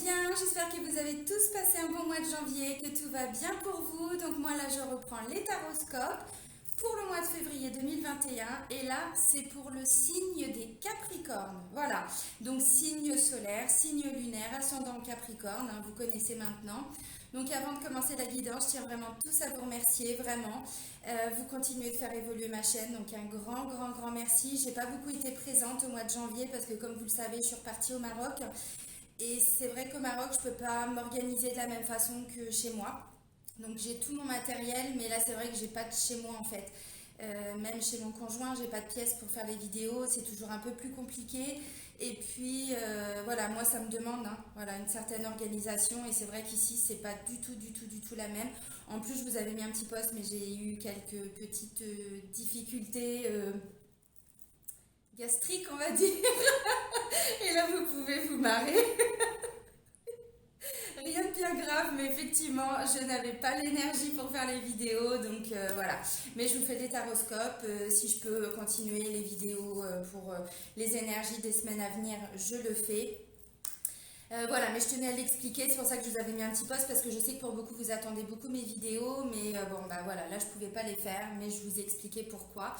bien, j'espère que vous avez tous passé un bon mois de janvier, que tout va bien pour vous. Donc moi là je reprends les taroscopes pour le mois de février 2021 et là c'est pour le signe des Capricornes. Voilà, donc signe solaire, signe lunaire, ascendant Capricorne, hein, vous connaissez maintenant. Donc avant de commencer la guidance, je tiens vraiment tous à vous remercier, vraiment. Vous continuez de faire évoluer ma chaîne, donc un grand merci. J'ai pas beaucoup été présente au mois de janvier parce que comme vous le savez, je suis repartie au Maroc. Et c'est vrai qu'au Maroc, je ne peux pas m'organiser de la même façon que chez moi. Donc j'ai tout mon matériel, mais là c'est vrai que j'ai pas de chez moi en fait. Même chez mon conjoint, j'ai pas de pièces pour faire les vidéos, c'est toujours un peu plus compliqué. Et puis voilà, moi ça me demande voilà, une certaine organisation et c'est vrai qu'ici c'est pas du tout la même. En plus, je vous avais mis un petit post, mais j'ai eu quelques petites difficultés gastriques, on va dire. Et là, vous pouvez vous marrer. Rien de bien grave, mais effectivement, je n'avais pas l'énergie pour faire les vidéos, donc voilà. Mais je vous fais des taroscopes. Si je peux continuer les vidéos pour les énergies des semaines à venir, je le fais. Voilà, mais je tenais à l'expliquer, c'est pour ça que je vous avais mis un petit post, parce que je sais que pour beaucoup, vous attendez beaucoup mes vidéos, mais bon, bah voilà, là, je pouvais pas les faire, mais je vous ai expliqué pourquoi.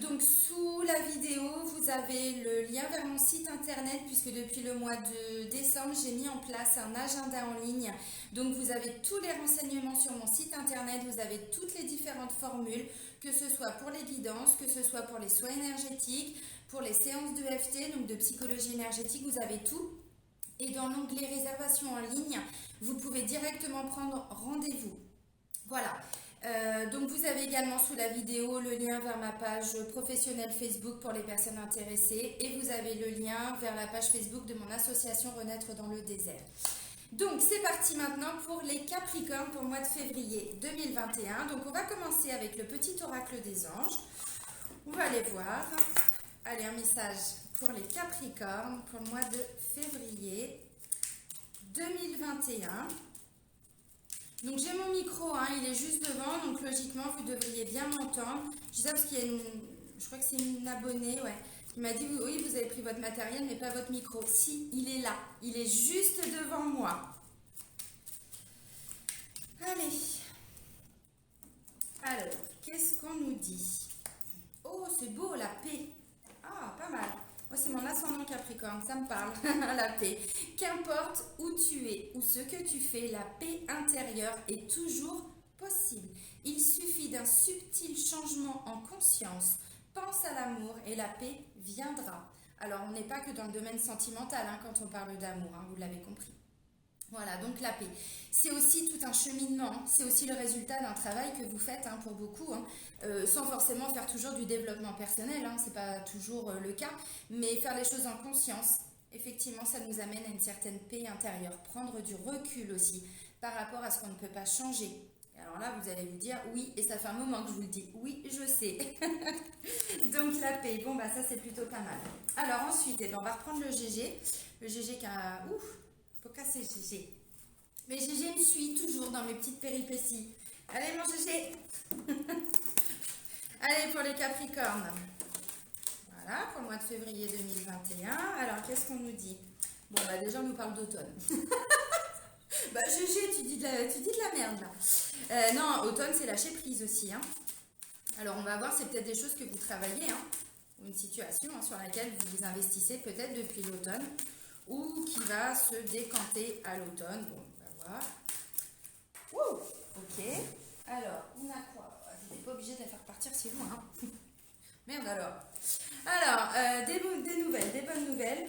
Donc sous la vidéo, vous avez le lien vers mon site internet puisque depuis le mois de décembre, j'ai mis en place un agenda en ligne. Donc vous avez tous les renseignements sur mon site internet, vous avez toutes les différentes formules, que ce soit pour les guidances, que ce soit pour les soins énergétiques, pour les séances de FT, donc de psychologie énergétique, vous avez tout. Et dans l'onglet réservation en ligne, vous pouvez directement prendre rendez-vous. Voilà. Donc vous avez également sous la vidéo le lien vers ma page professionnelle Facebook pour les personnes intéressées et vous avez le lien vers la page Facebook de mon association Renaître dans le désert. Donc c'est parti maintenant pour les Capricornes pour le mois de février 2021. Donc on va commencer avec le petit oracle des anges. On va aller voir. Allez, un message pour les Capricornes pour le mois de février 2021. Donc j'ai mon micro, il est juste devant, donc logiquement vous devriez bien m'entendre. Je dis ça parce qu'il y a je crois que c'est une abonnée, ouais, qui m'a dit oui, vous avez pris votre matériel mais pas votre micro. Si, il est là, il est juste devant moi. Allez, alors, qu'est-ce qu'on nous dit? Oh, c'est beau, la paix. Ah, pas mal. Moi, c'est mon ascendant Capricorne, ça me parle, la paix. Qu'importe où tu es ou ce que tu fais, la paix intérieure est toujours possible. Il suffit d'un subtil changement en conscience. Pense à l'amour et la paix viendra. Alors, on n'est pas que dans le domaine sentimental quand on parle d'amour, vous l'avez compris. Voilà, donc la paix. C'est aussi tout un cheminement, c'est aussi le résultat d'un travail que vous faites pour beaucoup, sans forcément faire toujours du développement personnel, c'est pas toujours le cas, mais faire les choses en conscience, effectivement, ça nous amène à une certaine paix intérieure. Prendre du recul aussi par rapport à ce qu'on ne peut pas changer. Alors là, vous allez vous dire, oui, et ça fait un moment que je vous le dis, oui, je sais. Donc la paix, bon, bah ça c'est plutôt pas mal. Alors ensuite, on va reprendre le GG qui a... Ouf, faut casser GG. Mais GG me suit toujours dans mes petites péripéties. Allez mon GG. Allez pour les Capricornes. Voilà, pour le mois de février 2021. Alors, qu'est-ce qu'on nous dit? Bon, bah déjà, on nous parle d'automne. Bah GG, tu dis de la merde là. Non, automne, c'est lâcher prise aussi. Alors, on va voir, c'est peut-être des choses que vous travaillez. Ou une situation sur laquelle vous vous investissez peut-être depuis l'automne. Ou qui va se décanter à l'automne. Bon, on va voir. Ouh, ok. Alors, on a quoi? Vous n'êtes pas obligé de la faire partir si loin. Merde alors. Alors, des nouvelles, des bonnes nouvelles.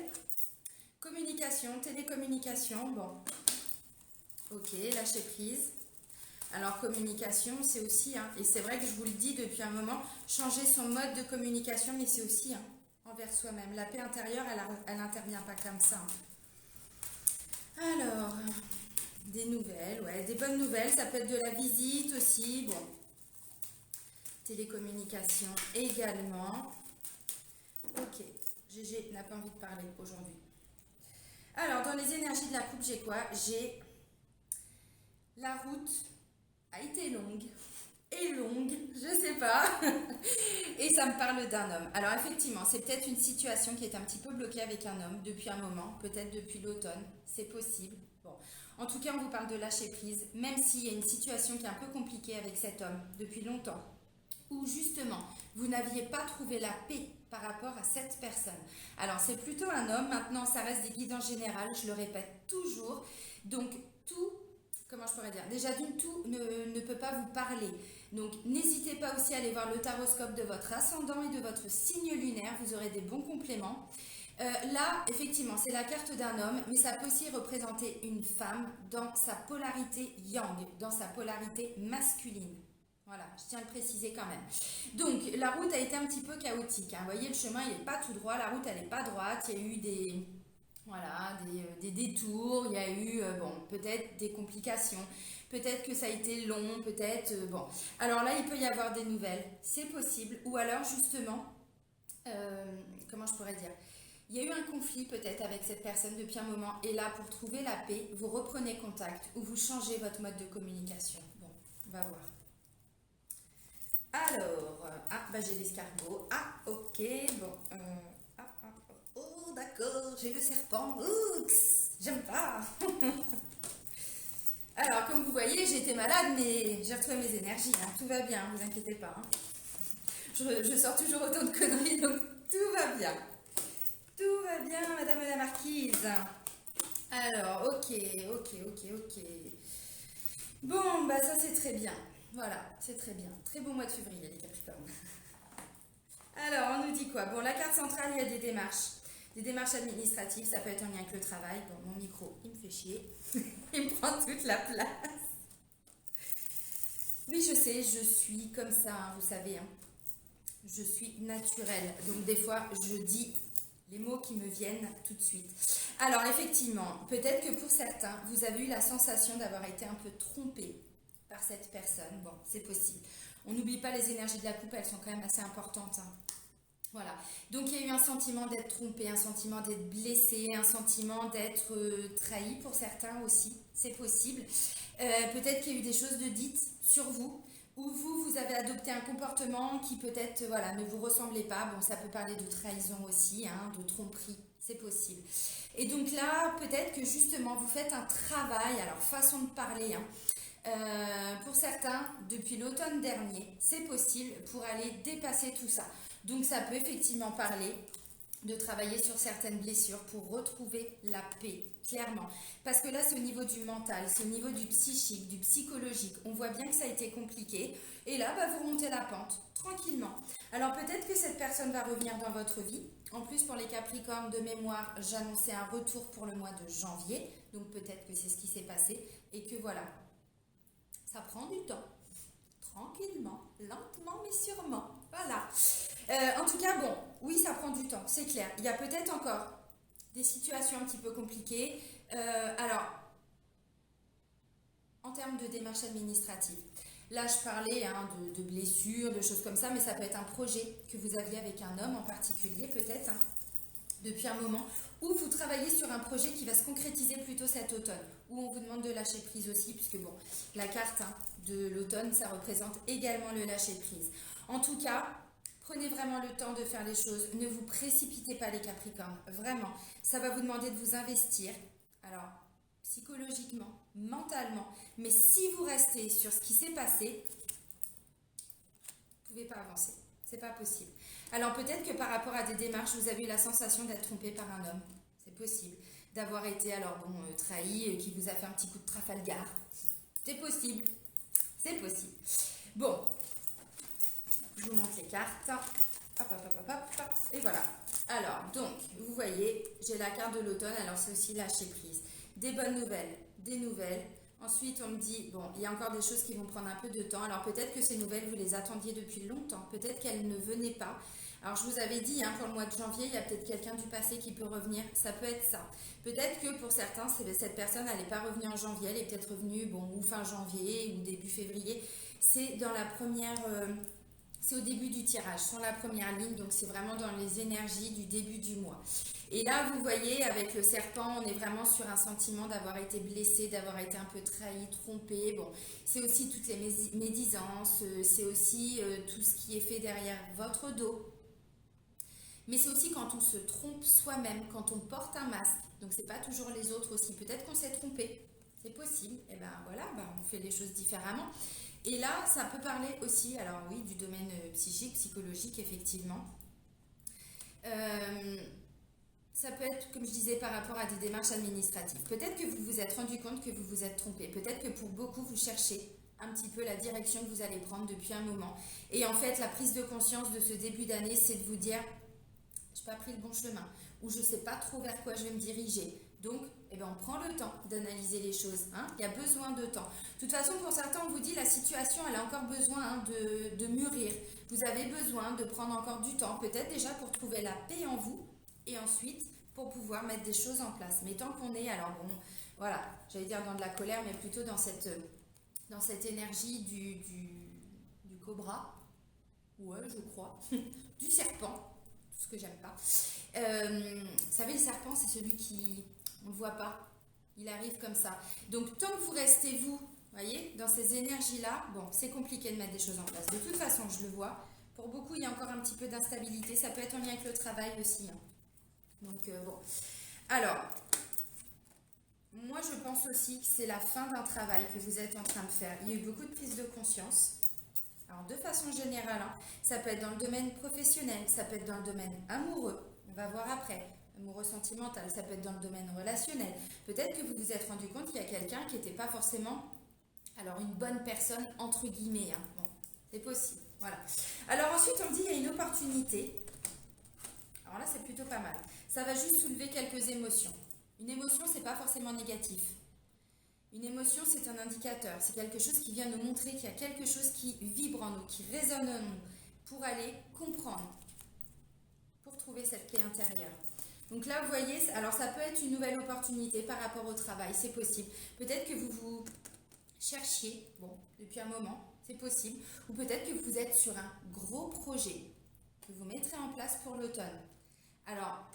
Communication, télécommunication. Bon. Ok, lâcher prise. Alors, communication, c'est aussi, et c'est vrai que je vous le dis depuis un moment, changer son mode de communication, mais c'est aussi envers soi-même. La paix intérieure, elle n'intervient pas comme ça. Alors, des nouvelles, ouais, des bonnes nouvelles, ça peut être de la visite aussi, bon. Télécommunication également. Ok, GG n'a pas envie de parler aujourd'hui. Alors, dans les énergies de la coupe, j'ai quoi? J'ai la route a été longue est longue, je sais pas. Et ça me parle d'un homme. Alors effectivement, c'est peut-être une situation qui est un petit peu bloquée avec un homme depuis un moment, peut-être depuis l'automne, c'est possible. Bon, en tout cas, on vous parle de lâcher prise, même s'il y a une situation qui est un peu compliquée avec cet homme depuis longtemps, où justement, vous n'aviez pas trouvé la paix par rapport à cette personne. Alors c'est plutôt un homme, maintenant ça reste des guides en général, je le répète toujours. Donc tout, comment je pourrais dire, déjà d'une, tout ne peut pas vous parler. Donc n'hésitez pas aussi à aller voir le taroscope de votre ascendant et de votre signe lunaire, vous aurez des bons compléments. Là, effectivement, c'est la carte d'un homme, mais ça peut aussi représenter une femme dans sa polarité yang, dans sa polarité masculine. Voilà, je tiens à le préciser quand même. Donc, la route a été un petit peu chaotique, hein. Vous voyez, le chemin, il n'est pas tout droit, la route, elle n'est pas droite. Il y a eu des détours, il y a eu, bon, peut-être des complications. Peut-être que ça a été long, peut-être, bon. Alors là, il peut y avoir des nouvelles, c'est possible. Ou alors, justement, comment je pourrais dire, il y a eu un conflit peut-être avec cette personne depuis un moment. Et là, pour trouver la paix, vous reprenez contact ou vous changez votre mode de communication. Bon, on va voir. Alors, j'ai l'escargot. Ah, ok, bon. Oh, d'accord, j'ai le serpent. Oups, j'aime pas. Alors, comme vous voyez, j'ai été malade, mais j'ai retrouvé mes énergies, hein. Tout va bien, vous inquiétez pas, hein. Je sors toujours autant de conneries, donc tout va bien. Tout va bien, madame la marquise. Alors, ok. Bon, bah ça c'est très bien. Voilà, c'est très bien. Très bon mois de février, les Capricornes. Alors, on nous dit quoi? Bon, la carte centrale, il y a des démarches. Des démarches administratives, ça peut être en lien avec le travail. Bon, mon micro, il me fait chier. Il me prend toute la place. Oui, je sais, je suis comme ça, hein, vous savez. Hein. Je suis naturelle. Donc, des fois, je dis les mots qui me viennent tout de suite. Alors, effectivement, peut-être que pour certains, vous avez eu la sensation d'avoir été un peu trompé par cette personne. Bon, c'est possible. On n'oublie pas les énergies de la coupe, elles sont quand même assez importantes. Hein. Voilà. Donc, il y a eu un sentiment d'être trompé, un sentiment d'être blessé, un sentiment d'être trahi pour certains aussi. C'est possible. Peut-être qu'il y a eu des choses de dites sur vous, où vous avez adopté un comportement qui peut-être ne vous ressemblait pas. Bon, ça peut parler de trahison aussi, hein, de tromperie. C'est possible. Et donc là, peut-être que justement, vous faites un travail, alors façon de parler, hein, pour certains, depuis l'automne dernier, c'est possible pour aller dépasser tout ça. Donc ça peut effectivement parler de travailler sur certaines blessures pour retrouver la paix, clairement. Parce que là, c'est au niveau du mental, c'est au niveau du psychique, du psychologique. On voit bien que ça a été compliqué. Et là, vous remontez la pente, tranquillement. Alors peut-être que cette personne va revenir dans votre vie. En plus, pour les Capricornes, de mémoire, j'annonçais un retour pour le mois de janvier. Donc peut-être que c'est ce qui s'est passé. Et que voilà, ça prend du temps. Tranquillement, lentement mais sûrement. Voilà. En tout cas, bon, oui, ça prend du temps, c'est clair. Il y a peut-être encore des situations un petit peu compliquées. Alors, en termes de démarches administratives, là, je parlais de blessures, de choses comme ça, mais ça peut être un projet que vous aviez avec un homme en particulier, peut-être, hein, depuis un moment, ou vous travaillez sur un projet qui va se concrétiser plutôt cet automne, où on vous demande de lâcher prise aussi, puisque bon, la carte de l'automne, ça représente également le lâcher prise. En tout cas, prenez vraiment le temps de faire les choses. Ne vous précipitez pas les Capricornes. Vraiment, ça va vous demander de vous investir. Alors, psychologiquement, mentalement. Mais si vous restez sur ce qui s'est passé, vous ne pouvez pas avancer. C'est pas possible. Alors peut-être que par rapport à des démarches, vous avez eu la sensation d'être trompé par un homme. C'est possible. D'avoir été, trahi, qui vous a fait un petit coup de Trafalgar. C'est possible. C'est possible. Bon. Je vous montre les cartes. Hop. Et voilà. Alors, donc, vous voyez, j'ai la carte de l'automne. Alors, c'est aussi lâcher prise. Des bonnes nouvelles, des nouvelles. Ensuite, on me dit, bon, il y a encore des choses qui vont prendre un peu de temps. Alors, peut-être que ces nouvelles, vous les attendiez depuis longtemps. Peut-être qu'elles ne venaient pas. Alors, je vous avais dit, pour le mois de janvier, il y a peut-être quelqu'un du passé qui peut revenir. Ça peut être ça. Peut-être que pour certains, cette personne, elle n'est pas revenue en janvier. Elle est peut-être revenue, ou fin janvier ou début février. C'est dans la première... c'est au début du tirage, sur la première ligne, donc c'est vraiment dans les énergies du début du mois. Et là, vous voyez, avec le serpent, on est vraiment sur un sentiment d'avoir été blessé, d'avoir été un peu trahi, trompé. Bon, c'est aussi toutes les médisances, c'est aussi tout ce qui est fait derrière votre dos. Mais c'est aussi quand on se trompe soi-même, quand on porte un masque. Donc c'est pas toujours les autres aussi. Peut-être qu'on s'est trompé, c'est possible. Et ben voilà, on fait les choses différemment. Et là, ça peut parler aussi, alors oui, du domaine psychique, psychologique, effectivement. Ça peut être, comme je disais, par rapport à des démarches administratives. Peut-être que vous vous êtes rendu compte que vous vous êtes trompé. Peut-être que pour beaucoup, vous cherchez un petit peu la direction que vous allez prendre depuis un moment. Et en fait, la prise de conscience de ce début d'année, c'est de vous dire, je n'ai pas pris le bon chemin, ou je ne sais pas trop vers quoi je vais me diriger. Donc, on prend le temps d'analyser les choses. Il y a besoin de temps. De toute façon, pour certains, on vous dit la situation, elle a encore besoin de mûrir. Vous avez besoin de prendre encore du temps, peut-être déjà pour trouver la paix en vous, et ensuite pour pouvoir mettre des choses en place. Mais tant qu'on est, alors bon, voilà, j'allais dire dans de la colère, mais plutôt dans cette énergie du cobra, ouais, je crois, du serpent, tout ce que j'aime pas. Vous savez, le serpent, c'est celui qui, on ne le voit pas, il arrive comme ça. Donc, tant que vous restez, vous, voyez, dans ces énergies-là, bon, c'est compliqué de mettre des choses en place. De toute façon, je le vois. Pour beaucoup, il y a encore un petit peu d'instabilité. Ça peut être en lien avec le travail aussi. Donc, bon. Alors, moi, je pense aussi que c'est la fin d'un travail que vous êtes en train de faire. Il y a eu beaucoup de prise de conscience. Alors, de façon générale, ça peut être dans le domaine professionnel, ça peut être dans le domaine amoureux. On va voir après. Amoureux sentimental, ça peut être dans le domaine relationnel. Peut-être que vous vous êtes rendu compte qu'il y a quelqu'un qui n'était pas forcément, alors une bonne personne, entre guillemets. Bon, c'est possible. Voilà. Alors ensuite, on me dit il y a une opportunité. Alors là, c'est plutôt pas mal. Ça va juste soulever quelques émotions. Une émotion, c'est pas forcément négatif. Une émotion, c'est un indicateur. C'est quelque chose qui vient nous montrer qu'il y a quelque chose qui vibre en nous, qui résonne en nous, pour aller comprendre, pour trouver cette paix intérieure. Donc là, vous voyez, alors ça peut être une nouvelle opportunité par rapport au travail, c'est possible. Peut-être que vous vous cherchiez, bon, depuis un moment, c'est possible. Ou peut-être que vous êtes sur un gros projet que vous mettrez en place pour l'automne. Alors,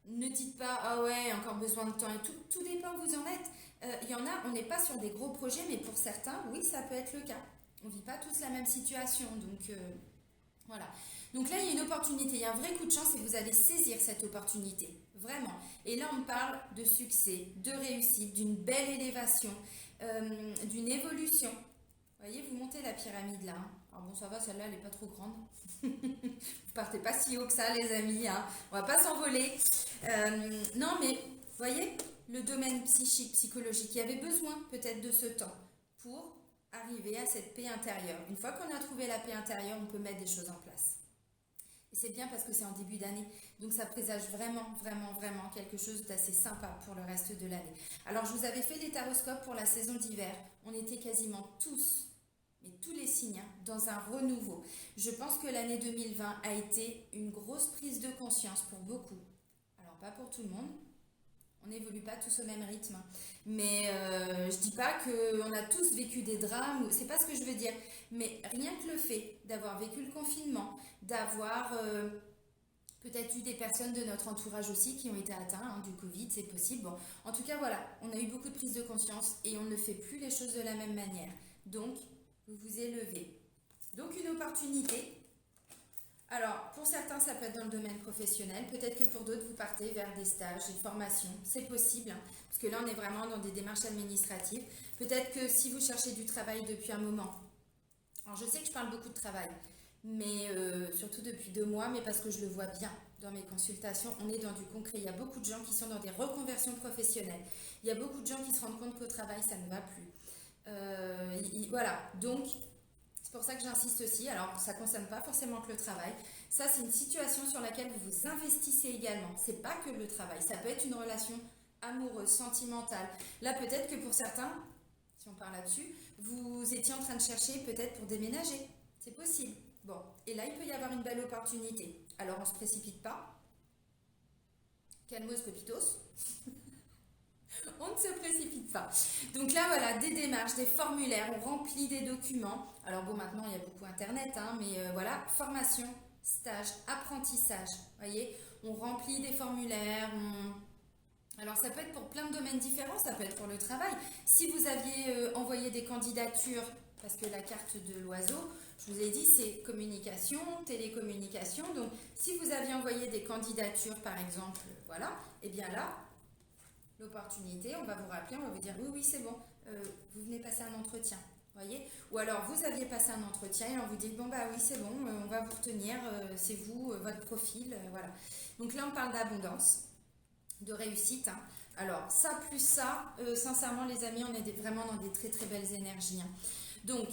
ne dites pas, ah ouais, encore besoin de temps et tout. Tout dépend où vous en êtes. Il y en a, on n'est pas sur des gros projets, mais pour certains, oui, ça peut être le cas. On ne vit pas tous la même situation, donc voilà. Donc là, il y a une opportunité, il y a un vrai coup de chance et vous allez saisir cette opportunité, vraiment. Et là, on parle de succès, de réussite, d'une belle élévation, d'une évolution. Vous voyez, vous montez la pyramide là. Alors bon, ça va, celle-là, elle n'est pas trop grande. Vous partez pas si haut que ça, les amis. On va pas s'envoler. Non, mais vous voyez, le domaine psychique, psychologique, il y avait besoin peut-être de ce temps pour arriver à cette paix intérieure. Une fois qu'on a trouvé la paix intérieure, on peut mettre des choses en place. Et c'est bien parce que c'est en début d'année, donc ça présage vraiment, vraiment, vraiment quelque chose d'assez sympa pour le reste de l'année. Alors, je vous avais fait des taroscopes pour la saison d'hiver. On était quasiment tous, mais tous les signes, dans un renouveau. Je pense que l'année 2020 a été une grosse prise de conscience pour beaucoup. Alors, pas pour tout le monde. On n'évolue pas tous au même rythme. Mais je dis pas qu'on a tous vécu des drames, c'est pas ce que je veux dire. Mais rien que le fait d'avoir vécu le confinement, d'avoir peut-être eu des personnes de notre entourage aussi qui ont été atteints du Covid, c'est possible. Bon, en tout cas, voilà, on a eu beaucoup de prise de conscience et on ne fait plus les choses de la même manière. Donc, vous vous élevez. Donc, une opportunité. Alors, pour certains, ça peut être dans le domaine professionnel. Peut-être que pour d'autres, vous partez vers des stages, des formations. C'est possible, parce que là, on est vraiment dans des démarches administratives. Peut-être que si vous cherchez du travail depuis un moment. Alors, je sais que je parle beaucoup de travail, mais surtout depuis 2 mois, mais parce que je le vois bien dans mes consultations. On est dans du concret. Il y a beaucoup de gens qui sont dans des reconversions professionnelles. Il y a beaucoup de gens qui se rendent compte qu'au travail, ça ne va plus. Voilà, donc... C'est pour ça que j'insiste aussi. Alors, ça ne concerne pas forcément que le travail. Ça, c'est une situation sur laquelle vous vous investissez également. Ce n'est pas que le travail. Ça peut être une relation amoureuse, sentimentale. Là, peut-être que pour certains, si on parle là-dessus, vous étiez en train de chercher peut-être pour déménager. C'est possible. Bon, et là, il peut y avoir une belle opportunité. Alors, on ne se précipite pas. Calmos copitos. On On ne se précipite pas. Donc là, voilà, des démarches, des formulaires, on remplit des documents. Alors bon, maintenant, il y a beaucoup Internet, hein, mais voilà, formation, stage, apprentissage. Vous voyez, on remplit des formulaires. Alors ça peut être pour plein de domaines différents, ça peut être pour le travail. Si vous aviez envoyé des candidatures, parce que la carte de l'oiseau, je vous ai dit, c'est communication, télécommunication. Donc si vous aviez envoyé des candidatures, par exemple, voilà, et bien là, l'opportunité, on va vous rappeler, on va vous dire oui, oui, c'est bon, vous venez passer un entretien, voyez. Ou alors vous aviez passé un entretien et on vous dit bon bah oui, c'est bon, on va vous retenir, c'est vous, votre profil, voilà. Donc là, on parle d'abondance, de réussite, hein. Alors ça plus ça, sincèrement les amis, on est vraiment dans des très très belles énergies, hein. Donc,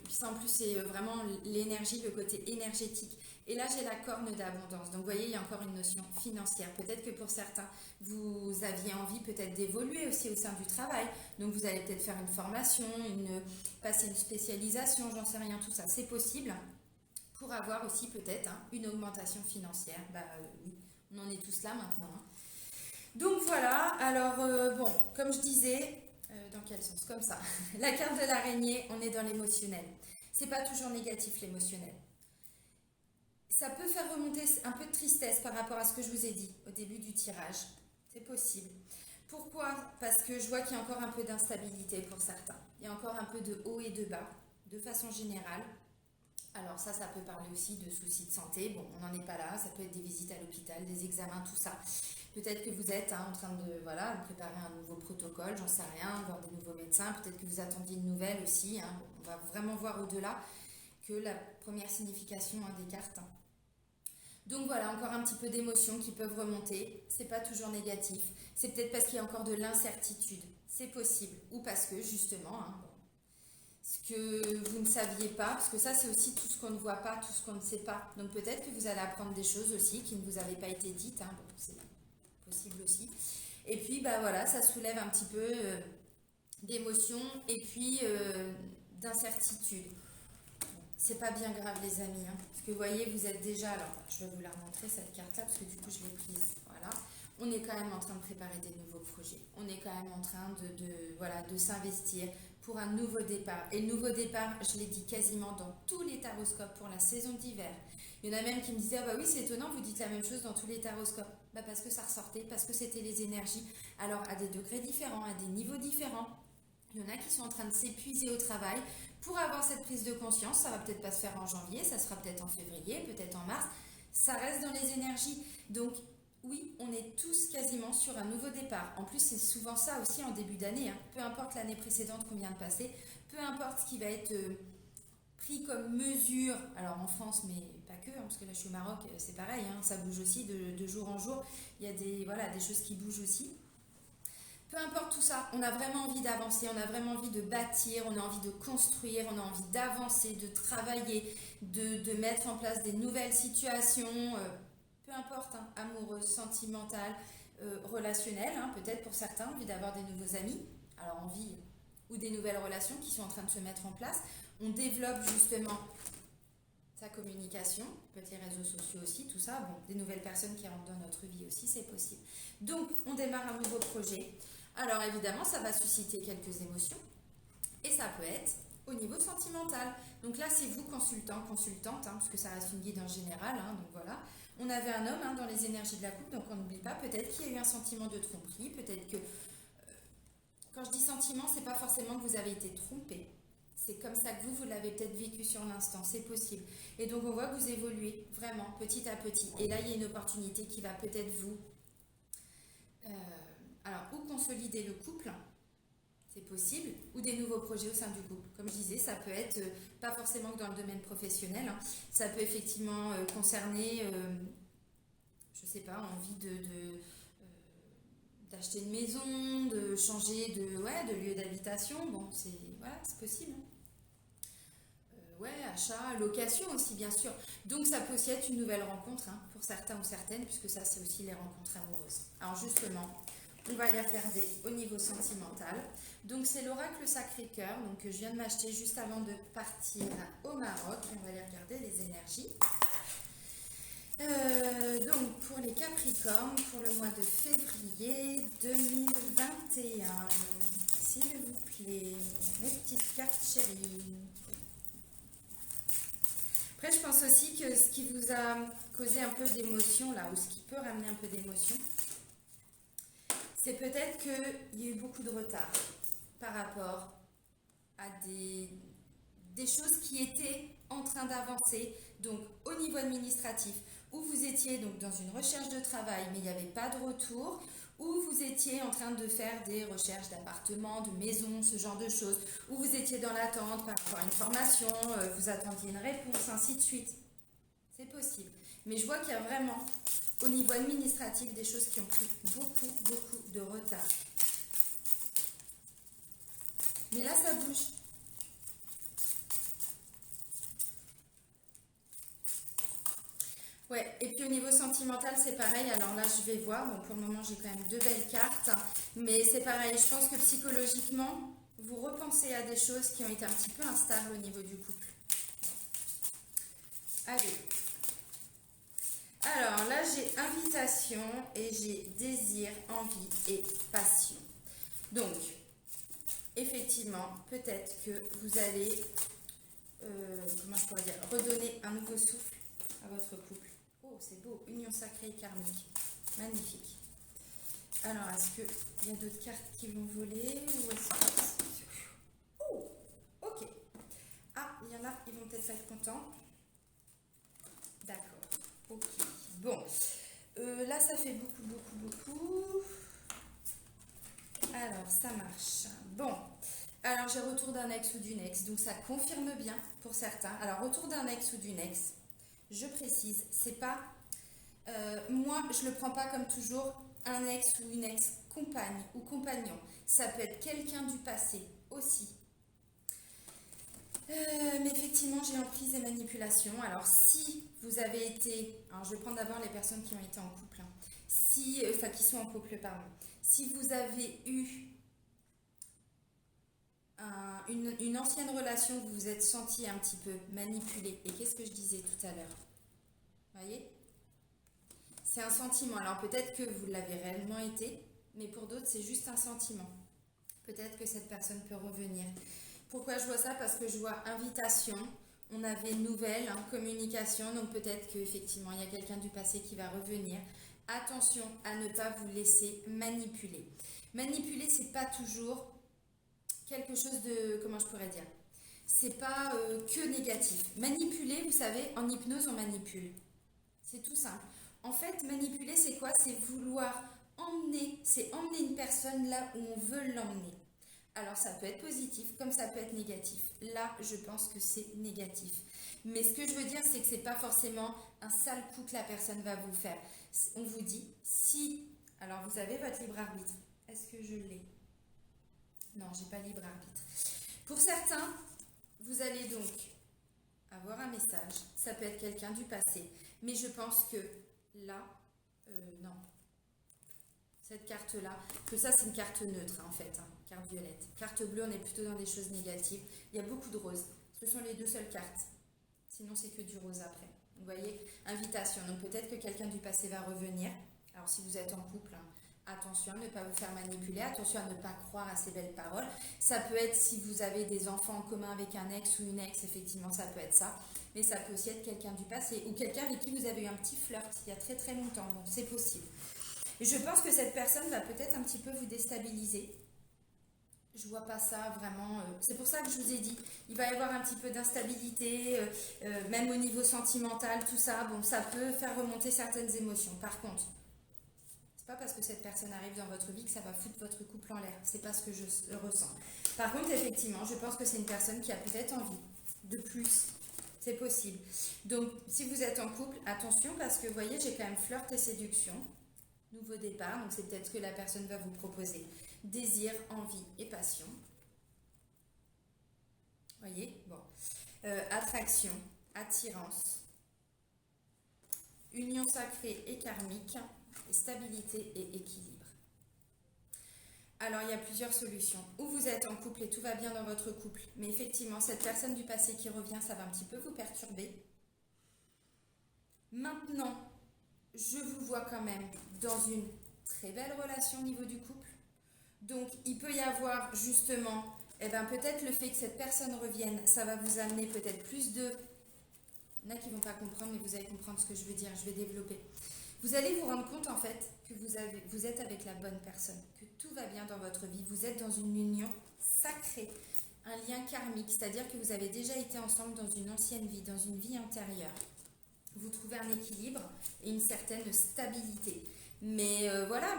ça en plus c'est vraiment l'énergie, le côté énergétique. Et là, j'ai la corne d'abondance. Donc, vous voyez, il y a encore une notion financière. Peut-être que pour certains, vous aviez envie peut-être d'évoluer aussi au sein du travail. Donc, vous allez peut-être faire une formation, passer une spécialisation, j'en sais rien, tout ça. C'est possible pour avoir aussi peut-être une augmentation financière. Bah oui, on en est tous là maintenant, hein. Donc, voilà. Alors, bon, comme je disais, dans quel sens? Comme ça. La carte de l'araignée, on est dans l'émotionnel. C'est pas toujours négatif, l'émotionnel. Ça peut faire remonter un peu de tristesse par rapport à ce que je vous ai dit au début du tirage. C'est possible. Pourquoi? Parce que je vois qu'il y a encore un peu d'instabilité pour certains. Il y a encore un peu de haut et de bas, de façon générale. Alors ça peut parler aussi de soucis de santé. Bon, on n'en est pas là. Ça peut être des visites à l'hôpital, des examens, tout ça. Peut-être que vous êtes en train de préparer un nouveau protocole, j'en sais rien, voir des nouveaux médecins. Peut-être que vous attendiez une nouvelle aussi, hein. On va vraiment voir au-delà que la première signification des cartes. Donc voilà, encore un petit peu d'émotions qui peuvent remonter. C'est pas toujours négatif. C'est peut-être parce qu'il y a encore de l'incertitude. C'est possible. Ou parce que justement, ce que vous ne saviez pas, parce que ça c'est aussi tout ce qu'on ne voit pas, tout ce qu'on ne sait pas. Donc peut-être que vous allez apprendre des choses aussi qui ne vous avaient pas été dites, hein. Bon, c'est possible aussi. Et puis bah voilà, ça soulève un petit peu d'émotions et puis d'incertitude. C'est pas bien grave les amis, hein, parce que vous voyez, vous êtes déjà, alors je vais vous la remontrer cette carte-là, parce que du coup je l'ai prise, voilà. On est quand même en train de préparer des nouveaux projets. On est quand même en train de s'investir pour un nouveau départ. Et le nouveau départ, je l'ai dit quasiment dans tous les taroscopes pour la saison d'hiver. Il y en a même qui me disaient, ah bah oui c'est étonnant, vous dites la même chose dans tous les taroscopes. Bah parce que ça ressortait, parce que c'était les énergies. Alors à des degrés différents, à des niveaux différents. Il y en a qui sont en train de s'épuiser au travail pour avoir cette prise de conscience. Ça va peut-être pas se faire en janvier, ça sera peut-être en février, peut-être en mars. Ça reste dans les énergies. Donc oui, on est tous quasiment sur un nouveau départ. En plus, c'est souvent ça aussi en début d'année, hein. Peu importe l'année précédente qu'on vient de passer, peu importe ce qui va être pris comme mesure, alors en France, mais pas que, hein, parce que là je suis au Maroc, c'est pareil, hein, ça bouge aussi de jour en jour. Il y a des choses qui bougent aussi. Peu importe tout ça, on a vraiment envie d'avancer, on a vraiment envie de bâtir, on a envie de construire, on a envie d'avancer, de travailler, de mettre en place des nouvelles situations, peu importe, hein, amoureuses, sentimentales, relationnelles, hein, peut-être pour certains, envie d'avoir des nouveaux amis, alors envie ou des nouvelles relations qui sont en train de se mettre en place. On développe justement sa communication, peut-être les réseaux sociaux aussi, tout ça, bon, des nouvelles personnes qui rentrent dans notre vie aussi, c'est possible. Donc, on démarre un nouveau projet. Alors évidemment, ça va susciter quelques émotions et ça peut être au niveau sentimental. Donc là, c'est vous consultant, consultante, hein, parce que ça reste une guide en général, hein, donc voilà. On avait un homme dans les énergies de la couple, donc on n'oublie pas, peut-être qu'il y a eu un sentiment de tromperie, peut-être que, quand je dis sentiment, c'est pas forcément que vous avez été trompé. C'est comme ça que vous l'avez peut-être vécu sur l'instant, c'est possible. Et donc on voit que vous évoluez vraiment petit à petit. Et là, il y a une opportunité qui va peut-être vous... alors, ou consolider le couple, c'est possible, ou des nouveaux projets au sein du couple. Comme je disais, ça peut être, pas forcément que dans le domaine professionnel, hein, ça peut effectivement concerner, je sais pas, envie d'acheter une maison, de changer de lieu d'habitation, bon, c'est possible. Achat, location aussi, bien sûr. Donc, ça peut aussi être une nouvelle rencontre, hein, pour certains ou certaines, puisque ça, c'est aussi les rencontres amoureuses. Alors, justement, on va aller regarder au niveau sentimental. Donc, c'est l'oracle Sacré-Cœur, donc, que je viens de m'acheter juste avant de partir au Maroc. On va aller regarder les énergies. Donc, pour les Capricornes, pour le mois de février 2021, s'il vous plaît, mes petites cartes chéries. Après, je pense aussi que ce qui vous a causé un peu d'émotion, là, ou ce qui peut ramener un peu d'émotion, c'est peut-être qu'il y a eu beaucoup de retard par rapport à des choses qui étaient en train d'avancer, donc au niveau administratif, où vous étiez donc dans une recherche de travail, mais il n'y avait pas de retour, où vous étiez en train de faire des recherches d'appartements, de maisons, ce genre de choses, où vous étiez dans l'attente par rapport à une formation, vous attendiez une réponse, ainsi de suite. C'est possible. Mais je vois qu'il y a vraiment, au niveau administratif, des choses qui ont pris beaucoup, beaucoup de retard. Mais là, ça bouge. Ouais, et puis au niveau sentimental, c'est pareil. Alors là, je vais voir. Bon, pour le moment, j'ai quand même 2 belles cartes. Mais c'est pareil. Je pense que psychologiquement, vous repensez à des choses qui ont été un petit peu instables au niveau du couple. Allez. Alors là, j'ai invitation et j'ai désir, envie et passion. Donc, effectivement, peut-être que vous allez, comment je pourrais dire, redonner un nouveau souffle à votre couple. Oh, c'est beau, union sacrée et karmique. Magnifique. Alors, est-ce qu'il y a d'autres cartes qui vont voler ou est-ce que... Oh, ok. Ah, il y en a, ils vont peut-être être contents. D'accord. Ok. Bon. Là, ça fait beaucoup, beaucoup, beaucoup. Alors, ça marche. Bon. Alors, j'ai retour d'un ex ou d'une ex. Donc, ça confirme bien pour certains. Alors, retour d'un ex ou d'une ex. Je précise, c'est pas... moi, je le prends pas comme toujours un ex ou une ex-compagne ou compagnon. Ça peut être quelqu'un du passé aussi. Mais effectivement, j'ai emprise et manipulation. Alors, si vous avez été... Alors, je vais prendre d'abord les personnes qui ont été en couple. Si, enfin, qui sont en couple, pardon. Si vous avez eu une ancienne relation, vous vous êtes senti un petit peu manipulé. Et qu'est-ce que je disais tout à l'heure? Vous voyez? C'est un sentiment. Alors, peut-être que vous l'avez réellement été, mais pour d'autres, c'est juste un sentiment. Peut-être que cette personne peut revenir. Pourquoi je vois ça? Parce que je vois invitation, on avait nouvelle, communication, donc peut-être qu'effectivement il y a quelqu'un du passé qui va revenir. Attention à ne pas vous laisser manipuler. Manipuler, c'est pas toujours quelque chose de, comment je pourrais dire, c'est pas que négatif. Manipuler, vous savez, en hypnose on manipule. C'est tout simple. En fait, manipuler, c'est quoi? C'est vouloir emmener, c'est emmener une personne là où on veut l'emmener. Alors ça peut être positif comme ça peut être négatif. Là, je pense que c'est négatif. Mais ce que je veux dire, c'est que c'est pas forcément un sale coup que la personne va vous faire. On vous dit, si... Alors vous avez votre libre arbitre. Est-ce que je l'ai? Non, j'ai pas libre arbitre. Pour certains, vous allez donc avoir un message. Ça peut être quelqu'un du passé. Mais je pense que là, non. Cette carte-là, que ça c'est une carte neutre en fait, carte violette. Carte bleue, on est plutôt dans des choses négatives. Il y a beaucoup de roses. Ce sont les 2 seules cartes. Sinon c'est que du rose après. Vous voyez, invitation. Donc peut-être que quelqu'un du passé va revenir. Alors si vous êtes en couple, attention à ne pas vous faire manipuler, attention à ne pas croire à ces belles paroles. Ça peut être si vous avez des enfants en commun avec un ex ou une ex, effectivement ça peut être ça. Mais ça peut aussi être quelqu'un du passé ou quelqu'un avec qui vous avez eu un petit flirt il y a très très longtemps. Donc c'est possible. Je pense que cette personne va peut-être un petit peu vous déstabiliser. Je vois pas ça vraiment. C'est pour ça que je vous ai dit, il va y avoir un petit peu d'instabilité, même au niveau sentimental, tout ça. Bon, ça peut faire remonter certaines émotions. Par contre, c'est pas parce que cette personne arrive dans votre vie que ça va foutre votre couple en l'air. C'est pas ce que je ressens. Par contre, effectivement, je pense que c'est une personne qui a peut-être envie de plus. C'est possible. Donc, si vous êtes en couple, attention parce que vous voyez, j'ai quand même flirt et séduction. Nouveau départ, donc c'est peut-être ce que la personne va vous proposer. Désir, envie et passion. Voyez, bon. Attraction, attirance, union sacrée et karmique, et stabilité et équilibre. Alors, il y a plusieurs solutions. Ou vous êtes en couple et tout va bien dans votre couple, mais effectivement, cette personne du passé qui revient, ça va un petit peu vous perturber. Maintenant, je vous vois quand même dans une très belle relation au niveau du couple. Donc, il peut y avoir justement, peut-être le fait que cette personne revienne, ça va vous amener peut-être plus de... Il y en a qui ne vont pas comprendre, mais vous allez comprendre ce que je veux dire, je vais développer. Vous allez vous rendre compte en fait que vous êtes avec la bonne personne, que tout va bien dans votre vie, vous êtes dans une union sacrée, un lien karmique, c'est-à-dire que vous avez déjà été ensemble dans une ancienne vie, dans une vie antérieure. Vous trouvez un équilibre et une certaine stabilité. Mais voilà,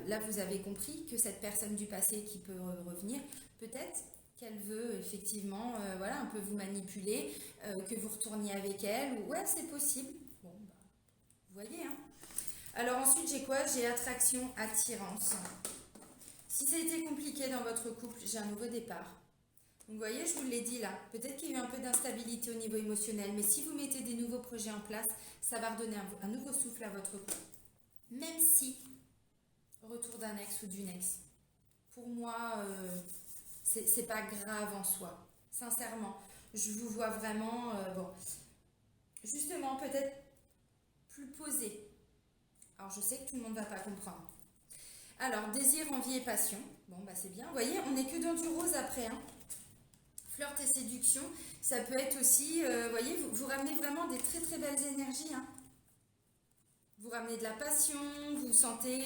là vous avez compris que cette personne du passé qui peut revenir, peut-être qu'elle veut effectivement un peu vous manipuler, que vous retourniez avec elle, ou ouais, c'est possible. Bon, vous voyez, hein. Alors ensuite, j'ai quoi? J'ai attraction, attirance. Si ça a été compliqué dans votre couple, j'ai un nouveau départ. Donc vous voyez, je vous l'ai dit là, peut-être qu'il y a eu un peu d'instabilité au niveau émotionnel, mais si vous mettez des nouveaux projets en place, ça va redonner un nouveau souffle à votre couple. Même si, retour d'un ex ou d'une ex, pour moi, c'est pas grave en soi. Sincèrement, je vous vois vraiment, justement, peut-être plus posé. Alors, je sais que tout le monde ne va pas comprendre. Alors, désir, envie et passion. Bon, c'est bien. Vous voyez, on n'est que dans du rose après. Hein. Flirt et séduction, ça peut être aussi, voyez, vous ramenez vraiment des très très belles énergies. Hein. Vous ramenez de la passion, vous sentez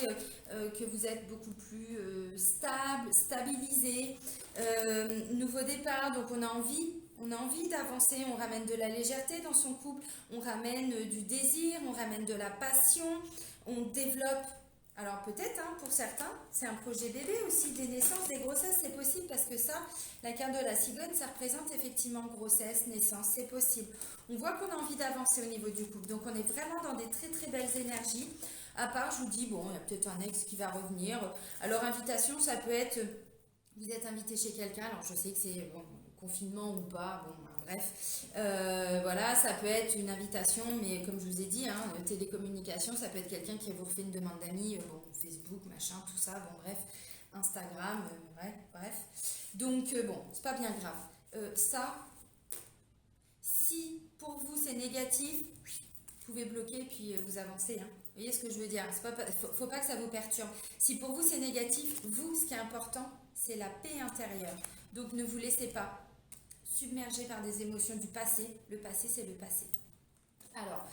que vous êtes beaucoup plus stable, stabilisé. Nouveau départ, donc on a envie d'avancer, on ramène de la légèreté dans son couple, on ramène du désir, on ramène de la passion, on développe. Alors peut-être, hein, pour certains, c'est un projet bébé aussi, des naissances, des grossesses, c'est possible parce que ça, la carte de la cigogne, ça représente effectivement grossesse, naissance, c'est possible. On voit qu'on a envie d'avancer au niveau du couple, donc on est vraiment dans des très très belles énergies. À part, je vous dis, bon, il y a peut-être un ex qui va revenir. Alors invitation, ça peut être, vous êtes invité chez quelqu'un, alors je sais que c'est confinement ou pas, bref, voilà, ça peut être une invitation, mais comme je vous ai dit, hein, télécommunication, ça peut être quelqu'un qui vous refait une demande d'amis, Facebook, machin, tout ça, bref, Instagram, bref. Donc, c'est pas bien grave. Ça, si pour vous c'est négatif, vous pouvez bloquer puis vous avancez. Hein. Vous voyez ce que je veux dire? Faut pas que ça vous perturbe. Si pour vous c'est négatif, vous, ce qui est important, c'est la paix intérieure. Donc, ne vous laissez pas submergé par des émotions du passé. Le passé, c'est le passé. Alors,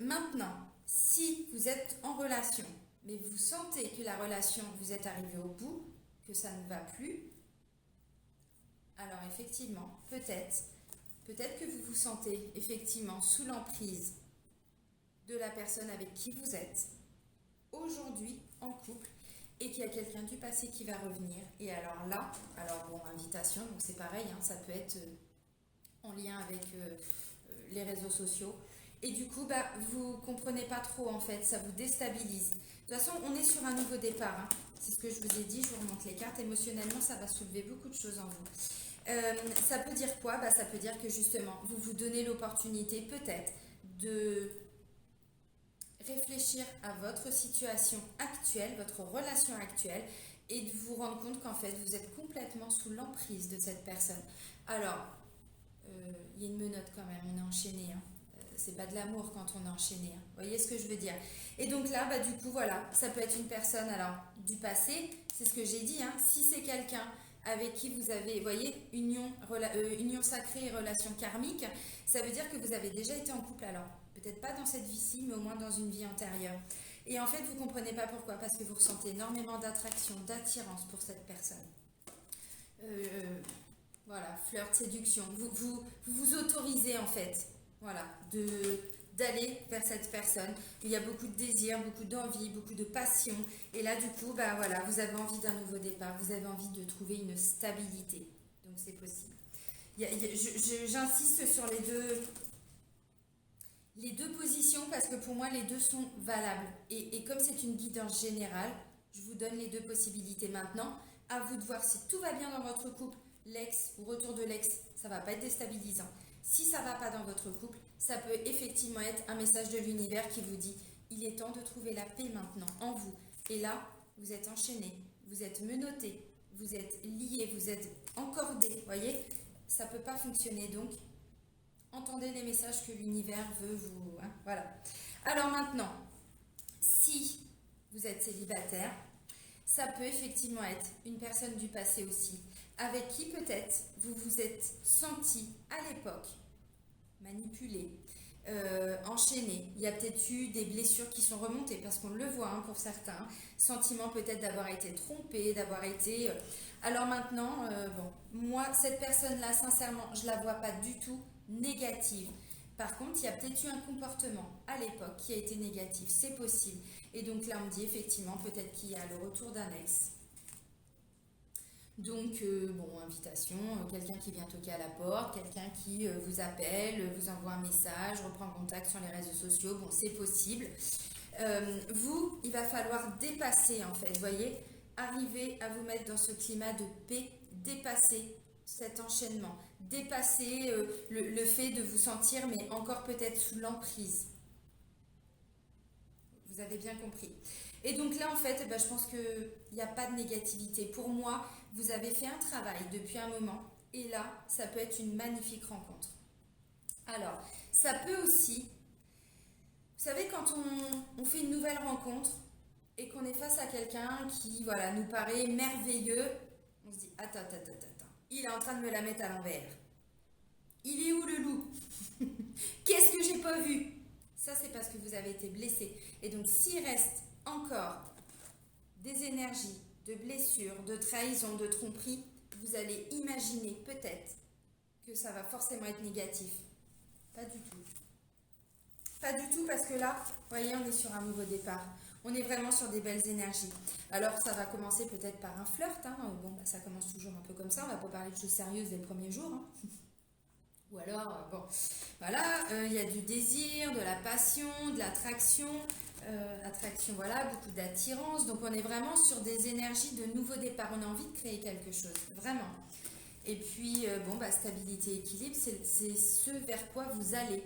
maintenant, si vous êtes en relation, mais vous sentez que la relation, vous êtes arrivé au bout, que ça ne va plus, alors effectivement, peut-être que vous vous sentez effectivement sous l'emprise de la personne avec qui vous êtes aujourd'hui en couple, et qu'il y a quelqu'un du passé qui va revenir. Et alors là, invitation, donc c'est pareil, hein, ça peut être en lien avec les réseaux sociaux. Et du coup, vous comprenez pas trop en fait, ça vous déstabilise. De toute façon, on est sur un nouveau départ. Hein. C'est ce que je vous ai dit, je vous remonte les cartes. Émotionnellement, ça va soulever beaucoup de choses en vous. Ça peut dire quoi? Ça peut dire que justement, vous vous donnez l'opportunité peut-être de réfléchir à votre situation actuelle, votre relation actuelle, et de vous rendre compte qu'en fait, vous êtes complètement sous l'emprise de cette personne. Alors, il y a une menotte quand même, on est enchaîné. Hein. C'est pas de l'amour quand on est enchaîné. Hein. Vous voyez ce que je veux dire? Et donc là, du coup, voilà, ça peut être une personne alors du passé, c'est ce que j'ai dit. Hein. Si c'est quelqu'un avec qui vous avez, vous voyez, union sacrée et relation karmique, ça veut dire que vous avez déjà été en couple alors. Peut-être pas dans cette vie-ci, mais au moins dans une vie antérieure. Et en fait, vous ne comprenez pas pourquoi, parce que vous ressentez énormément d'attraction, d'attirance pour cette personne. Voilà, flirt, séduction. Vous autorisez en fait, voilà, d'aller vers cette personne. Il y a beaucoup de désir, beaucoup d'envie, beaucoup de passion. Et là, du coup, voilà, vous avez envie d'un nouveau départ, vous avez envie de trouver une stabilité. Donc, c'est possible. J'insiste sur les deux positions parce que pour moi, les deux sont valables. Et comme c'est une guidance générale, je vous donne les deux possibilités maintenant. À vous de voir si tout va bien dans votre couple. L'ex ou retour de l'ex, ça ne va pas être déstabilisant. Si ça ne va pas dans votre couple, ça peut effectivement être un message de l'univers qui vous dit il est temps de trouver la paix maintenant en vous. Et là, vous êtes enchaîné, vous êtes menotté, vous êtes lié, vous êtes encordé. Vous voyez, ça ne peut pas fonctionner. Donc, entendez les messages que l'univers veut vous... hein, voilà. Alors maintenant, si vous êtes célibataire, ça peut effectivement être une personne du passé aussi, avec qui peut-être vous vous êtes senti à l'époque manipulé, enchaîné. Il y a peut-être eu des blessures qui sont remontées, parce qu'on le voit pour certains. Sentiment peut-être d'avoir été trompé, d'avoir été... Alors maintenant, bon, moi, cette personne-là, sincèrement, je ne la vois pas du tout négative. Par contre, il y a peut-être eu un comportement à l'époque qui a été négatif, c'est possible. Et donc là, on me dit effectivement, peut-être qu'il y a le retour d'un ex. Donc, bon, invitation, quelqu'un qui vient toquer à la porte, quelqu'un qui vous appelle, vous envoie un message, reprend contact sur les réseaux sociaux, bon, c'est possible. Vous, il va falloir dépasser, en fait, vous voyez, arriver à vous mettre dans ce climat de paix, dépasser cet enchaînement, dépasser le fait de vous sentir, mais encore peut-être sous l'emprise. Vous avez bien compris. Et donc là, en fait, je pense qu'il n'y a pas de négativité. Pour moi, vous avez fait un travail depuis un moment. Et là, ça peut être une magnifique rencontre. Alors, ça peut aussi... Vous savez, quand on fait une nouvelle rencontre et qu'on est face à quelqu'un qui, voilà, nous paraît merveilleux, on se dit, attends, il est en train de me la mettre à l'envers. Il est où le loup? Qu'est-ce que j'ai pas vu? Ça, c'est parce que vous avez été blessé. Et donc, s'il reste encore des énergies de blessures, de trahison, de tromperie, vous allez imaginer peut-être que ça va forcément être négatif. Pas du tout. Pas du tout, parce que là, vous voyez, on est sur un nouveau départ. On est vraiment sur des belles énergies. Alors, ça va commencer peut-être par un flirt. Bon, ça commence toujours un peu comme ça. On va pas parler de choses sérieuses dès le premier jour. Ou alors, bon, voilà, il y a du désir, de la passion, de l'attraction. Attraction, voilà, beaucoup d'attirance. Donc, on est vraiment sur des énergies de nouveau départ. On a envie de créer quelque chose, vraiment. Et puis, stabilité, équilibre, c'est ce vers quoi vous allez.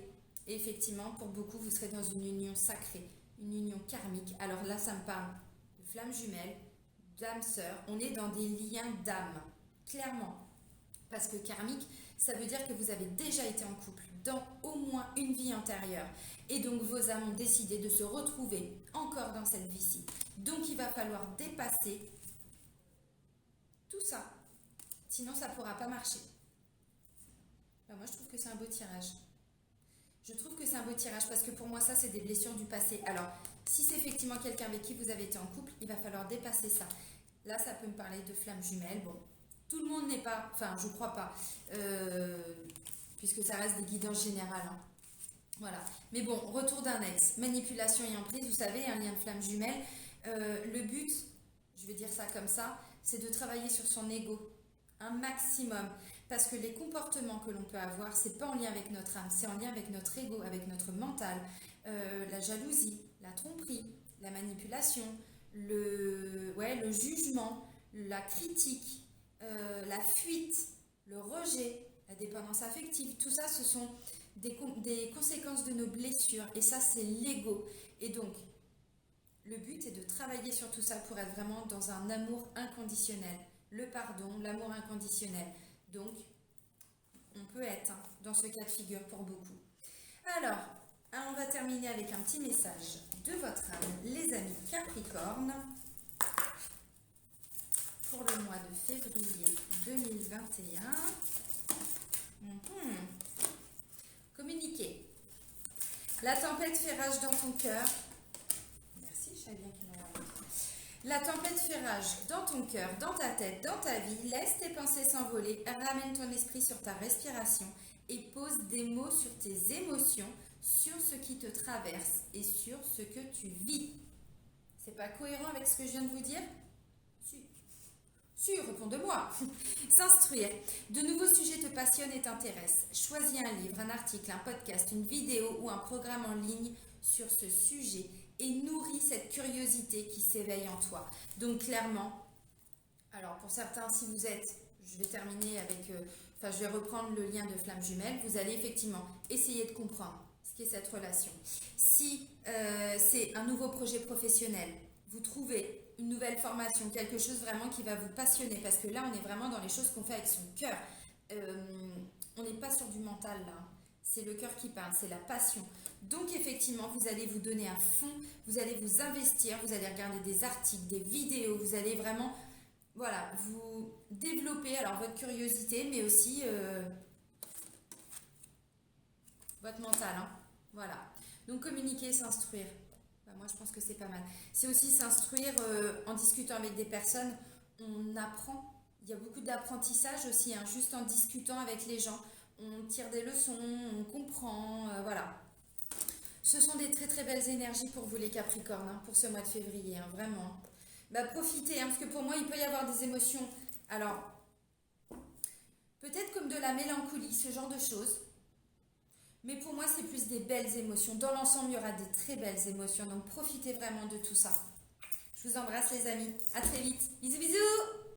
Et effectivement, pour beaucoup, vous serez dans une union sacrée, une union karmique. Alors là, ça me parle de flammes jumelles, d'âmes sœurs. On est dans des liens d'âme, clairement. Parce que karmique, ça veut dire que vous avez déjà été en couple dans au moins une vie antérieure. Et donc, vos âmes ont décidé de se retrouver encore dans cette vie-ci. Donc, il va falloir dépasser tout ça. Sinon, ça ne pourra pas marcher. Moi, je trouve que c'est un beau tirage. Je trouve que c'est un beau tirage parce que pour moi, ça, c'est des blessures du passé. Alors, si c'est effectivement quelqu'un avec qui vous avez été en couple, il va falloir dépasser ça. Là, ça peut me parler de flammes jumelles. Bon, tout le monde n'est pas... Enfin, je crois pas. Puisque ça reste des guidances générales. Voilà. Mais bon, retour d'un ex. Manipulation et emprise, vous savez, un lien de flammes jumelles. Le but, je vais dire ça comme ça, c'est de travailler sur son ego. Un maximum. Parce que les comportements que l'on peut avoir, c'est pas en lien avec notre âme, c'est en lien avec notre ego, avec notre mental, la jalousie, la tromperie, la manipulation, le jugement, la critique, la fuite, le rejet, la dépendance affective. Tout ça, ce sont des conséquences de nos blessures. Et ça, c'est l'ego. Et donc, le but est de travailler sur tout ça pour être vraiment dans un amour inconditionnel. Le pardon, l'amour inconditionnel. Donc, on peut être dans ce cas de figure pour beaucoup. Alors, on va terminer avec un petit message de votre âme, les amis Capricorne, pour le mois de février 2021. Communiquez. La tempête fait rage dans ton cœur. Merci, je savais bien qu'il m'en avait. La tempête fait rage dans ton cœur, dans ta tête, dans ta vie. Laisse tes pensées s'envoler, ramène ton esprit sur ta respiration et pose des mots sur tes émotions, sur ce qui te traverse et sur ce que tu vis. C'est pas cohérent avec ce que je viens de vous dire? Si, réponds-moi. S'instruire. De nouveaux sujets te passionnent et t'intéressent. Choisis un livre, un article, un podcast, une vidéo ou un programme en ligne sur ce sujet et nourris cette curiosité qui s'éveille en toi. Donc clairement, alors pour certains, si vous êtes, je vais terminer avec, je vais reprendre le lien de flammes jumelles, vous allez effectivement essayer de comprendre ce qu'est cette relation. Si c'est un nouveau projet professionnel, vous trouvez une nouvelle formation, quelque chose vraiment qui va vous passionner, parce que là, on est vraiment dans les choses qu'on fait avec son cœur. On n'est pas sur du mental là. C'est le cœur qui parle, c'est la passion. Donc effectivement, vous allez vous donner à fond, vous allez vous investir, vous allez regarder des articles, des vidéos, vous allez vraiment, voilà, vous développer alors votre curiosité, mais aussi votre mental. Hein. Voilà. Donc communiquer, s'instruire. Bah, moi, je pense que c'est pas mal. C'est aussi s'instruire en discutant avec des personnes. On apprend. Il y a beaucoup d'apprentissage aussi, hein, juste en discutant avec les gens. On tire des leçons, on comprend, voilà. Ce sont des très très belles énergies pour vous les Capricornes, hein, pour ce mois de février, hein, vraiment. Bah, profitez, hein, parce que pour moi, il peut y avoir des émotions. Alors, peut-être comme de la mélancolie, ce genre de choses. Mais pour moi, c'est plus des belles émotions. Dans l'ensemble, il y aura des très belles émotions. Donc, profitez vraiment de tout ça. Je vous embrasse les amis. À très vite. Bisous bisous.